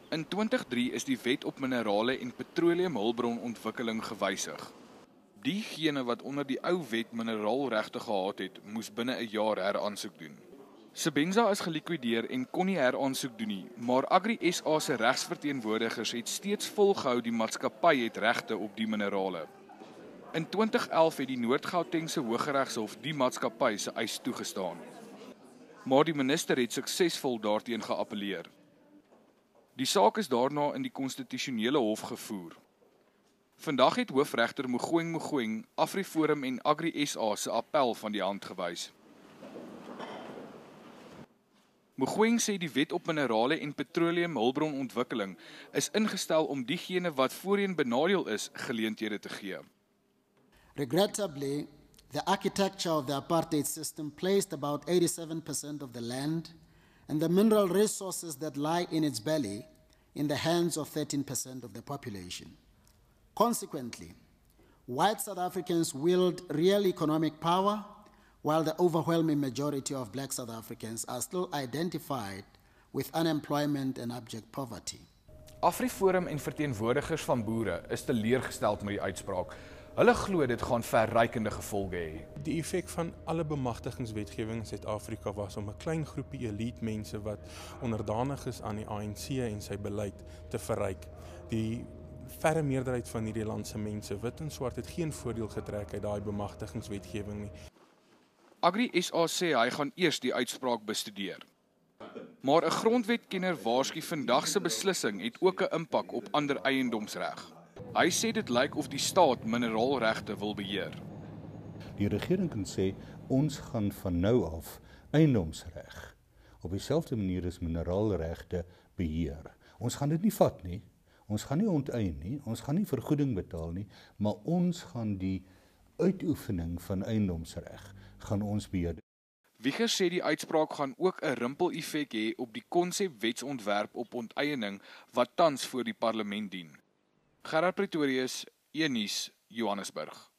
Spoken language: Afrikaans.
In 2003 is die wet op minerale en petroleumhulpbronontwikkeling gewysig. Diegene wat onder die ou wet mineraalregte gehad het, moes binne 'n jaar heraansoek doen. Sebenza is gelikwideer en kon nie heraansoek doen nie, maar Agri SA se regsverteenwoordigers het steeds volgehou die maatskappy het regte op die minerale. In 2011 het die Noord-Gautengse Hooggeregshof die maatskappy se eis toegestaan. Maar die minister het suksesvol daarteen geappeleer. Die saak is daarna in die konstitusionele hof gevoer. Vandag het hoofregter Mogoeng AfriForum en Agri SA se appel van die hand gewys. Mogoeng sê die wet op minerale en petroleumhulpbronontwikkeling is ingestel om diegene wat voorheen benadeel is, geleenthede te gee. Regrettably, the architecture of the apartheid system placed about 87% of the land and the mineral resources that lie in its belly in the hands of 13% of the population. Consequently, white South Africans wield real economic power, while the overwhelming majority of black South Africans are still identified with unemployment and abject poverty. AfriForum en verteenwoordigers van boere is teleurgesteld met die uitspraak. Hulle glo dit gaan verrykende gevolge hê. Die effek van alle bemagtigingswetgewing in Suid-Afrika was om 'n klein groepie elite mense wat onderdanig is aan die ANC en sy beleid te verryk. Die verre meerderheid van hierdie land se mense, wit en swart, het geen voordeel getrek uit daai bemagtigingswetgewing nie. Agri SA sê hy gaan eers die uitspraak bestudeer. Maar 'n grondwetkenner waarsku vandag se beslissing het ook 'n impak op ander eiendomsreg. Hy sê dit lyk of die staat mineraalregte wil beheer. Die regering kan sê, ons gaan van nou af eiendomsreg op dieselfde manier as mineraalregte beheer. Ons gaan dit nie vat nie, ons gaan nie onteien nie, ons gaan nie vergoeding betaal nie, maar ons gaan die uitoefening van eiendomsreg gaan ons beheer. Wiegers sê die uitspraak gaan ook 'n rimpel-effek hê op die konsepwetsontwerp op onteiening wat tans voor die parlement dien. Gerard Pretorius, E-nuus, Johannesburg.